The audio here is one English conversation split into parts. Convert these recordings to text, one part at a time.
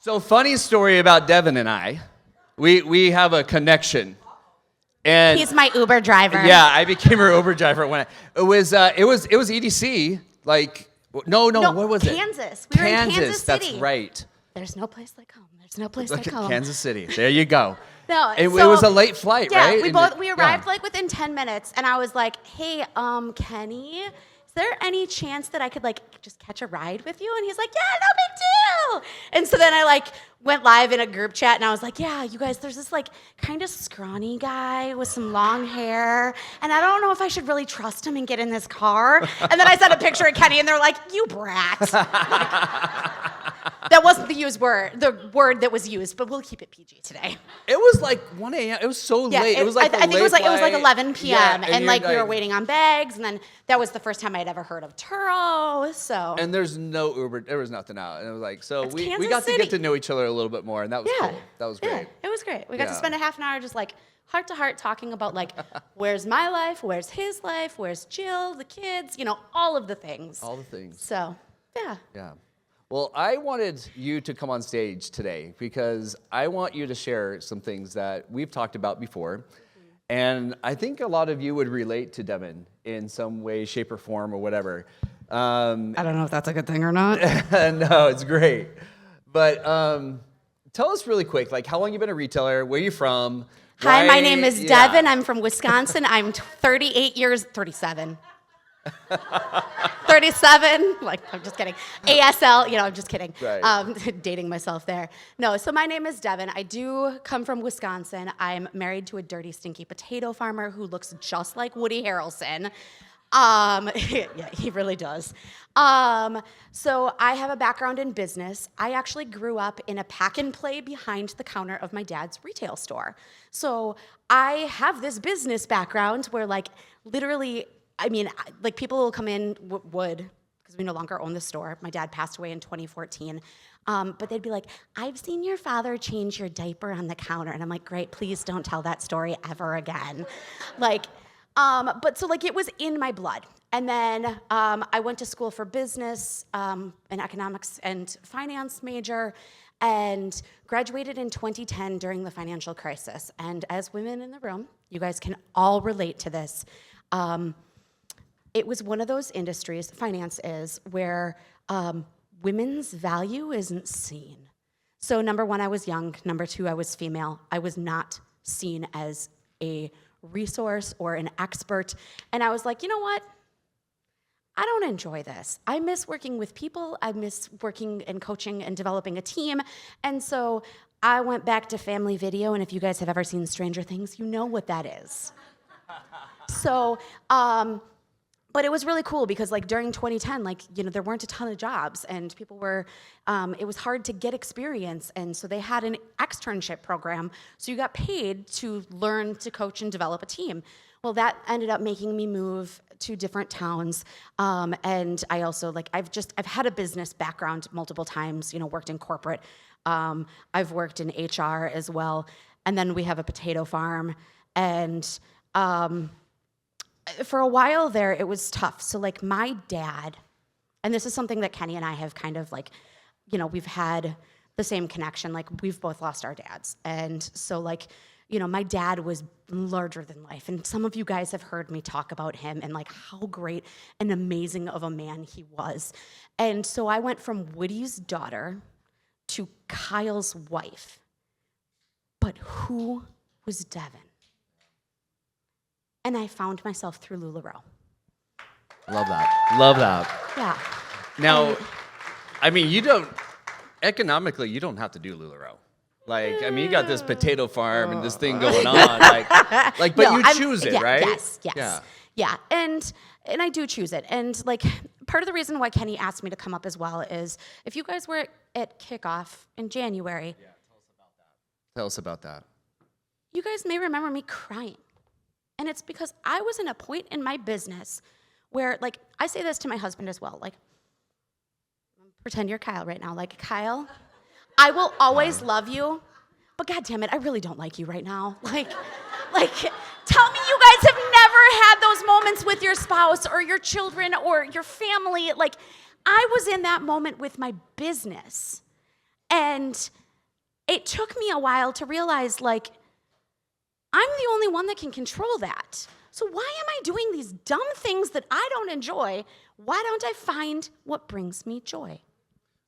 So funny story about Devin and I. We have a connection. And he's my Uber driver. Yeah, I became her Uber driver when it was EDC. Like no, what was it? Kansas. We were in Kansas City. That's right. There's no place like home. There's no place like home. Kansas City. There you go. No, it was a late flight, right? Yeah, we arrived like within 10 minutes, and I was like, "Hey, Kenny, is there any chance that I could like just catch a ride with you?" And he's like, "Yeah, no big deal." And so then I like went live in a group chat, and I was like, "Yeah, you guys, there's this like kind of scrawny guy with some long hair, and I don't know if I should really trust him and get in this car." And then I sent a picture of Kenny, and they're like, "You brat." That wasn't the word that was used, but we'll keep it PG today. It was like 1 a.m. It was so late. It was like I think it was like 11 p.m. Yeah, and like we were waiting on bags, and then that was the first time I'd ever heard of Turo. So and there's no Uber. There was nothing out, and it was like so we got City. to get to know each other a little bit more, and that was cool. That was great. Yeah, it was great. We got to spend a half an hour just like heart to heart talking about like where's my life, where's his life, where's Jill, the kids, all of the things. All the things. So yeah. Yeah. Well, I wanted you to come on stage today because I want you to share some things that we've talked about before. And I think a lot of you would relate to Devin in some way, shape, or form or whatever. I don't know if that's a good thing or not. No, it's great. But tell us really quick, like how long you been a retailer, where you from? Hi, my name is Devin. I'm from Wisconsin. I'm 37. 37, like, I'm just kidding. ASL, I'm just kidding. Right. Dating myself there. No, so my name is Devin. I do come from Wisconsin. I'm married to a dirty, stinky potato farmer who looks just like Woody Harrelson. Yeah, he really does. So I have a background in business. I actually grew up in a pack and play behind the counter of my dad's retail store. So I have this business background where like literally, like people will come in, would, because we no longer own the store. My dad passed away in 2014. But they'd be like, "I've seen your father change your diaper on the counter." And I'm like, "Great, please don't tell that story ever again." But so like it was in my blood. And then I went to school for business, an economics and finance major, and graduated in 2010 during the financial crisis. And as women in the room, you guys can all relate to this. It was one of those industries, finance is, where women's value isn't seen. So number one, I was young. Number two, I was female. I was not seen as a resource or an expert. And I was like, you know what? I don't enjoy this. I miss working with people. I miss working and coaching and developing a team. And so I went back to family video. And if you guys have ever seen Stranger Things, you know what that is. So, but it was really cool because like during 2010, there weren't a ton of jobs and people were, it was hard to get experience. And so they had an externship program. So you got paid to learn to coach and develop a team. Well, that ended up making me move to different towns. And I also I've had a business background multiple times, worked in corporate. I've worked in HR as well. And then we have a potato farm and, for a while there, it was tough. So like my dad, and this is something that Kenny and I have kind of we've had the same connection. Like we've both lost our dads. And so my dad was larger than life. And some of you guys have heard me talk about him and like how great and amazing of a man he was. And so I went from Woody's daughter to Kyle's wife. But who was Devin? And I found myself through LuLaRoe. Love that. Love that. Yeah. Now, economically, you don't have to do LuLaRoe. You got this potato farm and this thing going on. But no, you choose it, right? Yes. Yeah. And I do choose it. And part of the reason why Kenny asked me to come up as well is if you guys were at kickoff in January. Yeah, tell us about that. You guys may remember me crying. And it's because I was in a point in my business where, I say this to my husband as well, pretend you're Kyle right now. Kyle, I will always love you, but God damn it, I really don't like you right now. Tell me you guys have never had those moments with your spouse or your children or your family. I was in that moment with my business. And it took me a while to realize, like, I'm the only one that can control that. So why am I doing these dumb things that I don't enjoy? Why don't I find what brings me joy?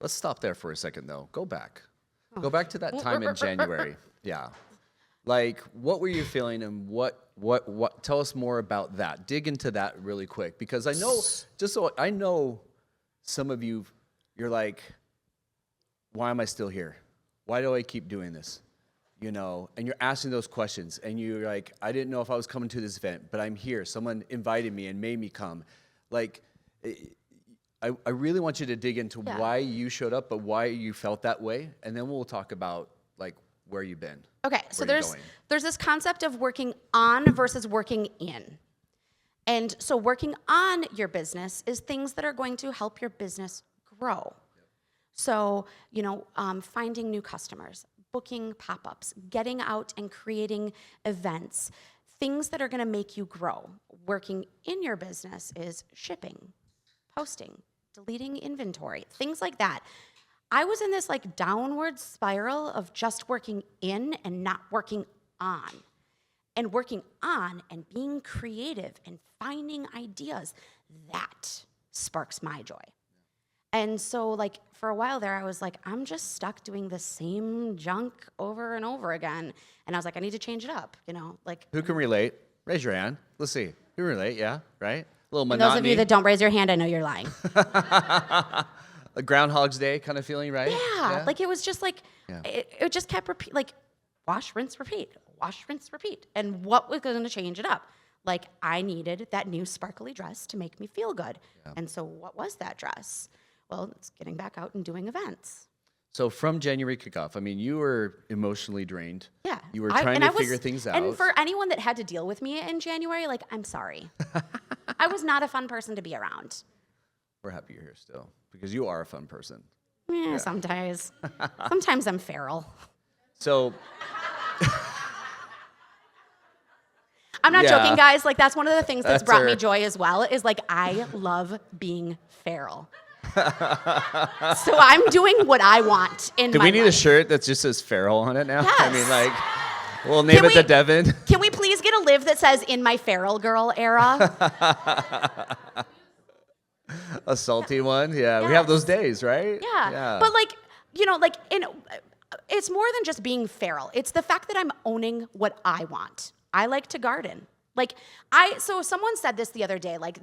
Let's stop there for a second, though. Go back. Go back to that time in January. Yeah. Like, what were you feeling, and what? Tell us more about that. Dig into that really quick, because I know, I know some of you, you're like, why am I still here? Why do I keep doing this? You know, and you're asking those questions, and you're like, I didn't know if I was coming to this event, but I'm here. Someone invited me and made me come. Like, I really want you to dig into why you showed up, but why you felt that way, and then we'll talk about, like, where you've been. Okay, so there's this concept of working on versus working in. And so working on your business is things that are going to help your business grow. So, you know, finding new customers, booking pop-ups, getting out and creating events, things that are going to make you grow. Working in your business is shipping, posting, deleting inventory, things like that. I was in this like downward spiral of just working in and not working on. And working on and being creative and finding ideas, that sparks my joy. And so, like, for a while there, I was like, I'm just stuck doing the same junk over and over again. And I was like, I need to change it up, you know? Like, who can relate? Raise your hand. Let's see. Who can relate? Yeah, right? A little and monotony. those of you that don't raise your hand, I know you're lying. A Groundhog's Day kind of feeling, right? Yeah. Like, it was just like, it just kept repeat, like, wash, rinse, repeat, wash, rinse, repeat. And what was going to change it up? Like, I needed that new sparkly dress to make me feel good. Yeah. And so what was that dress? Well, it's getting back out and doing events. So from January kickoff, I mean, you were emotionally drained. Yeah. You were trying to figure things out. And for anyone that had to deal with me in January, like, I'm sorry. I was not a fun person to be around. We're happy you're here still, because you are a fun person. Yeah. Sometimes. Sometimes I'm feral. So... I'm not joking, guys. Like, that's one of the things that's brought me joy as well, is, like, I love being feral. So I'm doing what I want in my life. Do we need a shirt that just says feral on it now? Yes. I mean, like, we'll name it the Devin. Can we please get a live that says in my feral girl era? A salty one? Yeah, we have those days, right? Yeah. But, like, you know, like, it's more than just being feral. It's the fact that I'm owning what I want. I like to garden. Like, so someone said this the other day, like,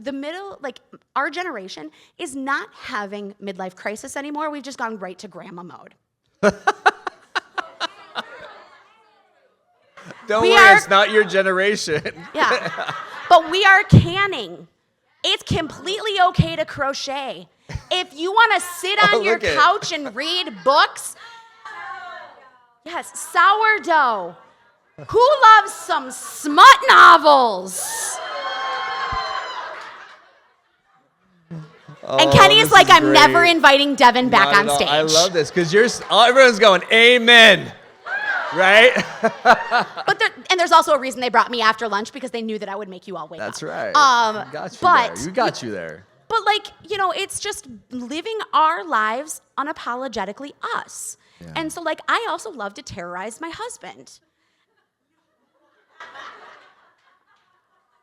our generation is not having midlife crisis anymore. We've just gone right to grandma mode. Don't worry, it's not your generation. Yeah. But we are canning. It's completely okay to crochet. If you want to sit on your couch and read books, yes, sourdough. Who loves some smut novels? And Kenny is like, I'm never inviting Devin back on stage. I love this, because everyone's going, amen, right? And there's also a reason they brought me after lunch, because they knew that I would make you all wake up. That's right. You got you there. But, like, you know, it's just living our lives unapologetically us. Yeah. And so, like, I also love to terrorize my husband.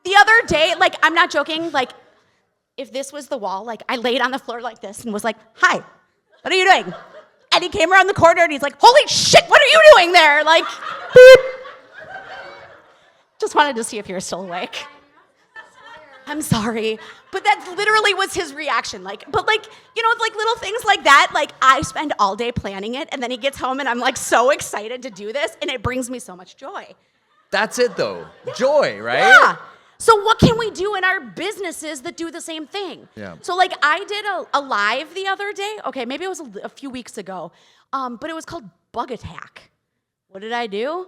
The other day, like, I'm not joking, like, if this was the wall, like, I laid on the floor like this and was like, hi, what are you doing? And he came around the corner and he's like, holy shit, what are you doing there? Like, beep. Just wanted to see if you were still awake. I'm sorry. But that literally was his reaction. Like, but, like, you know, it's like little things like that. Like, I spend all day planning it, and then he gets home and I'm like so excited to do this, and it brings me so much joy. That's it, though. Yeah. Joy, right? Yeah. So what can we do in our businesses that do the same thing? Yeah. So, like, I did a live the other day. Okay, maybe it was a few weeks ago. But it was called Bug Attack. What did I do?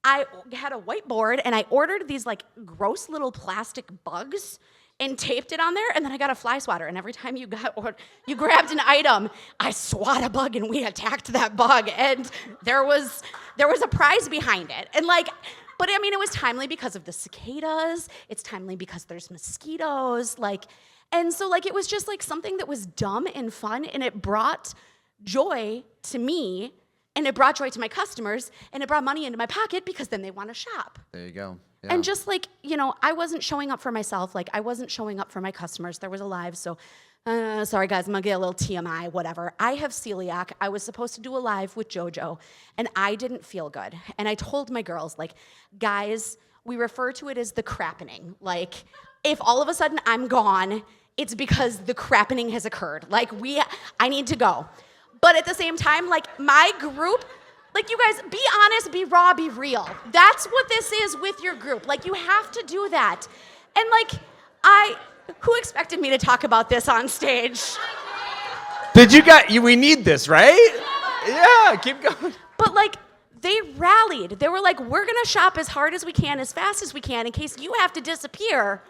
I had a whiteboard, and I ordered these, like, gross little plastic bugs and taped it on there, and then I got a fly swatter, and every time you grabbed an item, I swat a bug, and we attacked that bug, and there was a prize behind it. And, like, but I mean, it was timely because of the cicadas. It's timely because there's mosquitoes. Like, and so, like, it was just like something that was dumb and fun, and it brought joy to me, and it brought joy to my customers, and it brought money into my pocket because then they want to shop. There you go. Yeah. And just like, I wasn't showing up for myself. Like, I wasn't showing up for my customers. There was a live, so sorry, guys, I'm going to get a little TMI, whatever. I have celiac. I was supposed to do a live with JoJo, and I didn't feel good. And I told my girls, like, guys, we refer to it as the crappening. Like, if all of a sudden I'm gone, it's because the crappening has occurred. Like, I need to go. But at the same time, like, my group, like, you guys, be honest, be raw, be real. That's what this is with your group. Like, you have to do that. And, like, who expected me to talk about this on stage? We need this, right? Yeah, keep going. But, like, they rallied. They were like, we're going to shop as hard as we can, as fast as we can, in case you have to disappear,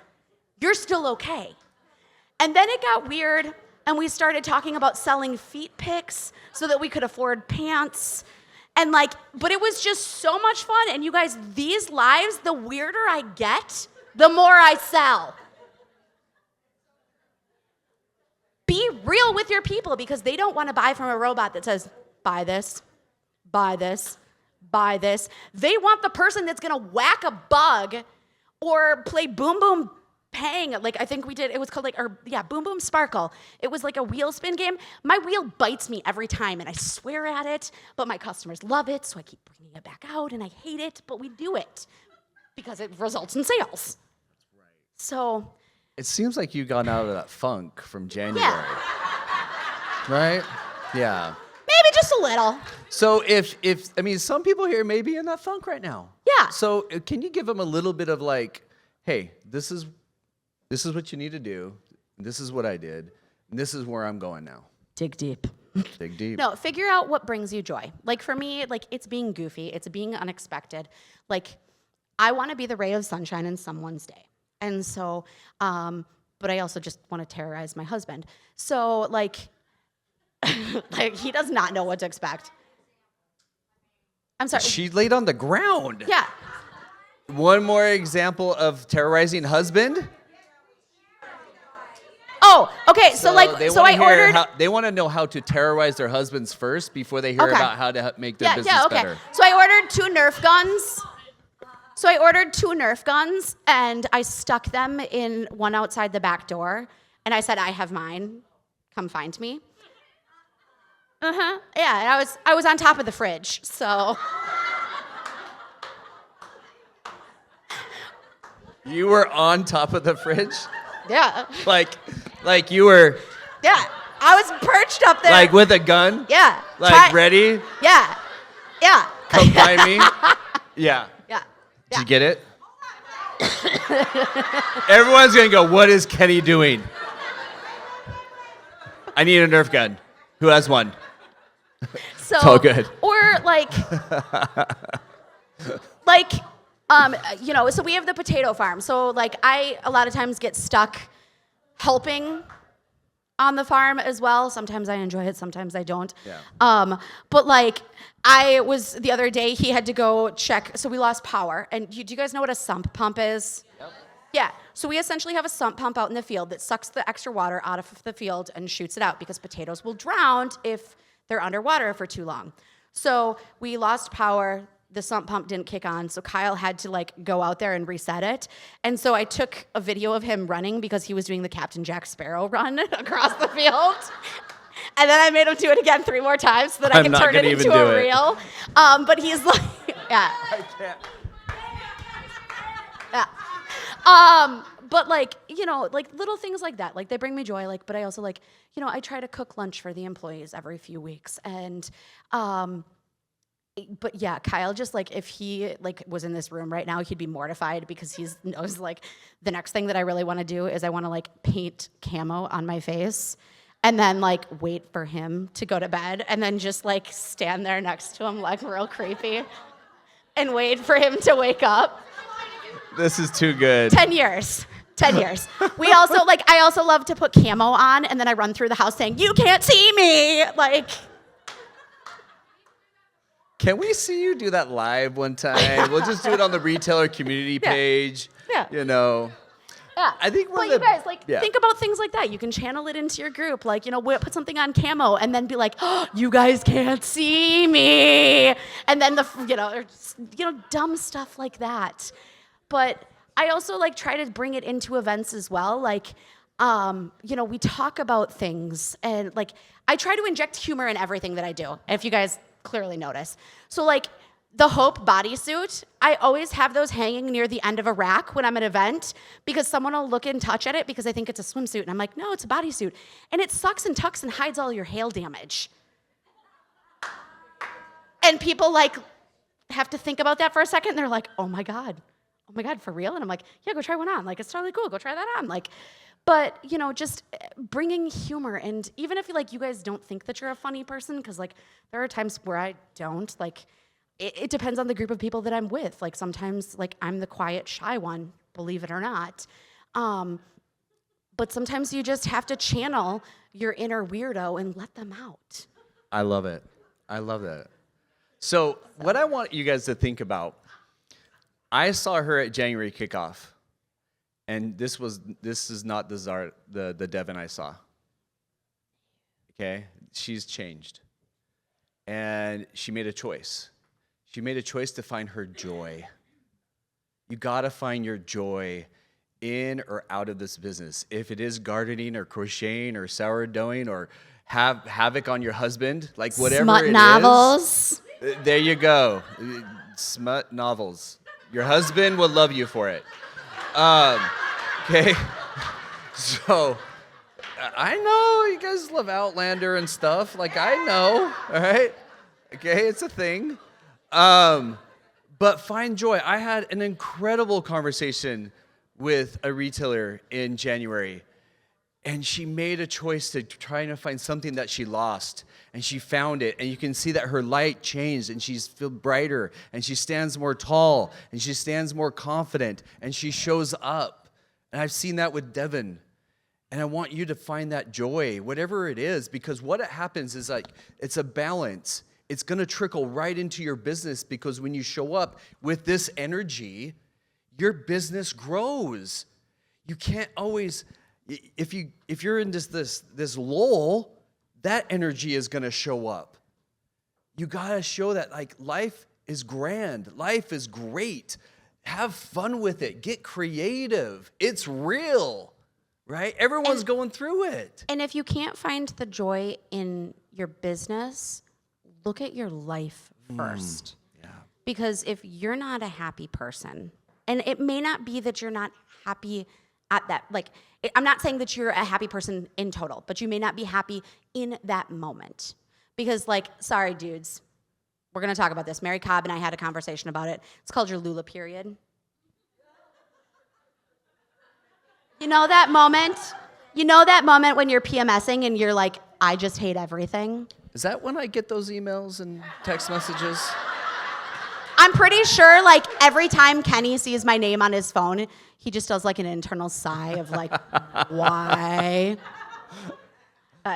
you're still okay. And then it got weird, and we started talking about selling feet pics so that we could afford pants. And, like, but it was just so much fun. And you guys, these lives, the weirder I get, the more I sell. Be real with your people, because they don't want to buy from a robot that says, buy this, buy this, buy this. They want the person that's going to whack a bug or play Boom Boom Pang. Like, I think we did, it was called Boom Boom Sparkle. It was like a wheel spin game. My wheel bites me every time, and I swear at it, but my customers love it, so I keep bringing it back out, and I hate it, but we do it because it results in sales. Right. So... It seems like you've gone out of that funk from January. Yeah. Right? Yeah. Maybe just a little. So some people here may be in that funk right now. Yeah. So can you give them a little bit of like, hey, this is what you need to do. This is what I did. And this is where I'm going now. Dig deep. Dig deep. No, figure out what brings you joy. Like, for me, like, it's being goofy. It's being unexpected. Like, I want to be the ray of sunshine in someone's day. And so, but I also just want to terrorize my husband. So, like, like, he does not know what to expect. I'm sorry. She laid on the ground. Yeah. One more example of terrorizing husband. Oh, okay. So I ordered. They want to know how to terrorize their husbands first before they hear about how to make their business better. So I ordered 2 Nerf guns. And I stuck them in one outside the back door. And I said, I have mine. Come find me. Yeah, and I was on top of the fridge, so. You were on top of the fridge? Yeah. Like you were. Yeah, I was perched up there. Like with a gun? Yeah. Ready? Yeah. Yeah. Come find me? Yeah. Yeah. Did you get it? Everyone's gonna go, what is Kenny doing? I need a Nerf gun. Who has one? So, it's all good. Or so we have the potato farm. So like I a lot of times get stuck helping on the farm as well. Sometimes I enjoy it, sometimes I don't. Yeah. But like the other day he had to go check, so we lost power. And do you guys know what a sump pump is? Yep. Yeah. So we essentially have a sump pump out in the field that sucks the extra water out of the field and shoots it out because potatoes will drown if they're underwater for too long. So we lost power. The sump pump didn't kick on, so Kyle had to go out there and reset it. And so I took a video of him running because he was doing the Captain Jack Sparrow run across the field. And then I made him do it again 3 more times so that I could turn it into a reel. But he's like, yeah. I can't. Yeah. But little things like that, they bring me joy. But I also I try to cook lunch for the employees every few weeks. And, but yeah, Kyle just if he was in this room right now, he'd be mortified because he knows the next thing that I really want to do is I want to paint camo on my face and then wait for him to go to bed and then just stand there next to him real creepy and wait for him to wake up. This is too good. 10 years. 10 years. We also I also love to put camo on and then I run through the house saying, "You can't see me." Can we see you do that live one time? We'll just do it on the retailer community page. Yeah. Yeah. I think but you guys, like, think about things like that. You can channel it into your group. Like, put something on camo and then be like, oh, you guys can't see me. And then dumb stuff like that. But I also like try to bring it into events as well. Like, we talk about things and like, I try to inject humor in everything that I do. If you guys clearly notice. So like, the Hope bodysuit, I always have those hanging near the end of a rack when I'm at an event because someone will look and touch at it because I think it's a swimsuit. And I'm like, no, it's a bodysuit. And it sucks and tucks and hides all your hail damage. And people like have to think about that for a second. They're like, oh my God, for real? And I'm like, yeah, go try one on. Like, it's totally cool. Go try that on. Like, but, just bringing humor. And even if you guys don't think that you're a funny person, because like there are times where I don't, like, it depends on the group of people that I'm with. Like sometimes like I'm the quiet, shy one, believe it or not. But sometimes you just have to channel your inner weirdo and let them out. I love it. I love that. So what I want you guys to think about, I saw her at January kickoff, and this is not the Devin I saw. Okay? She's changed. And she made a choice. She made a choice to find her joy. You gotta find your joy in or out of this business. If it is gardening or crocheting or sourdoughing or have havoc on your husband, like whatever Smut it novels. is. There you go. Smut novels. Your husband will love you for it. Okay? So, I know you guys love Outlander and stuff. Like, I know, all right? Okay, it's a thing. But find joy. I had an incredible conversation with a retailer in January, and she made a choice to try to find something that she lost, and she found it, and you can see that her light changed, and she's feel brighter, and she stands more tall, and she stands more confident, and she shows up. And I've seen that with Devin. And I want you to find that joy, whatever it is, because what happens is like, it's a balance. It's going to trickle right into your business because when you show up with this energy, your business grows. You can't always, if you're in this lull, that energy is going to show up. You got to show that like life is grand, life is great. Have fun with it. Get creative. It's real, right? Everyone's going through it. And if you can't find the joy in your business, look at your life first. Yeah. Because if you're not a happy person, and it may not be that you're not happy at that, like, I'm not saying that you're a happy person in total, but you may not be happy in that moment. Because, like, sorry, dudes, we're going to talk about this. Mary Cobb and I had a conversation about it. It's called your Lula period. You know that moment? You know that moment when you're PMSing and you're like, I just hate everything? Is that when I get those emails and text messages? I'm pretty sure, like, every time Kenny sees my name on his phone, he just does, like, an internal sigh of, like, why?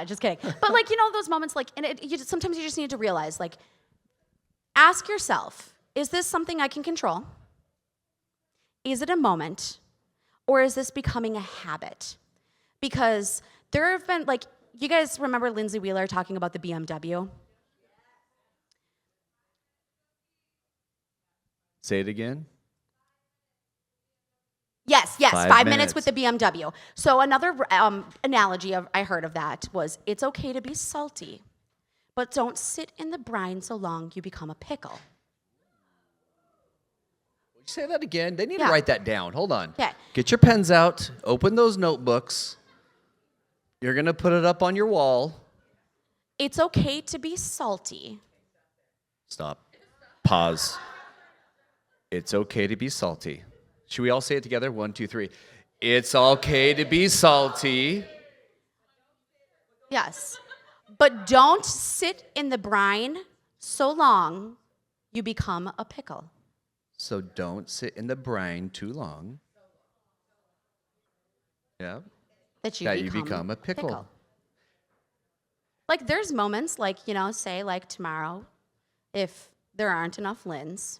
Just kidding. But, like, those moments, like, and sometimes you just need to realize, like, ask yourself, is this something I can control? Is it a moment? Or is this becoming a habit? Because there have been, like, you guys remember Lindsay Wheeler talking about the BMW? Say it again. Yes, 5 minutes minutes with the BMW. So another analogy I heard of that was, it's okay to be salty, but don't sit in the brine so long you become a pickle. Say that again. They need to write that down. Hold on. Okay. Get your pens out. Open those notebooks. You're going to put it up on your wall. It's okay to be salty. Stop. Pause. It's okay to be salty. Should we all say it together? 1, 2, 3. It's okay to be salty. Yes. But don't sit in the brine so long you become a pickle. So don't sit in the brine too long. Yeah. That you become a pickle. Like, there's moments, like, say, like, tomorrow, if there aren't enough Lins.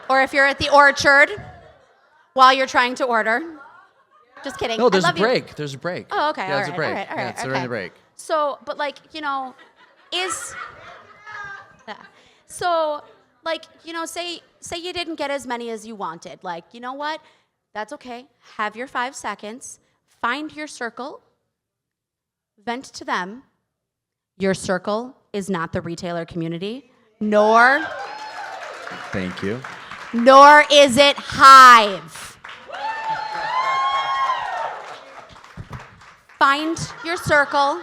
Or if you're at the orchard while you're trying to order. Just kidding. No, there's I a love you. break. There's a break. Oh, okay. Yeah, All there's right, a break. all right, all Yeah, right, it's okay. during the break. So, but like, yeah. So, like, say you didn't get as many as you wanted. Like, you know what? That's okay. Have your 5 seconds. Find your circle. Vent to them. Your circle is not the retailer community, nor Thank you. is it Hive. Find your circle,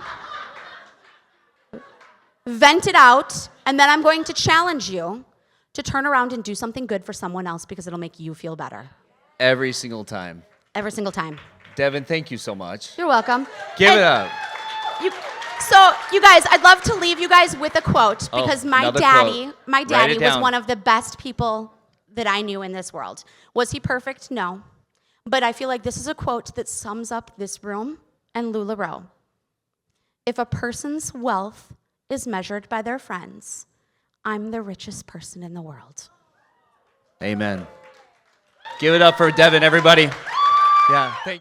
vent it out, and then I'm going to challenge you to turn around and do something good for someone else because it'll make you feel better. Every single time. Every single time. Devin, thank you so much. You're welcome. Give it up. So, you guys, I'd love to leave you guys with a quote because my another daddy quote. Write it was down. one of the best people that I knew in this world. Was he perfect? No. But I feel like this is a quote that sums up this room and LuLaRoe. If a person's wealth is measured by their friends, I'm the richest person in the world. Amen. Give it up for Devin, everybody. Yeah, thank you.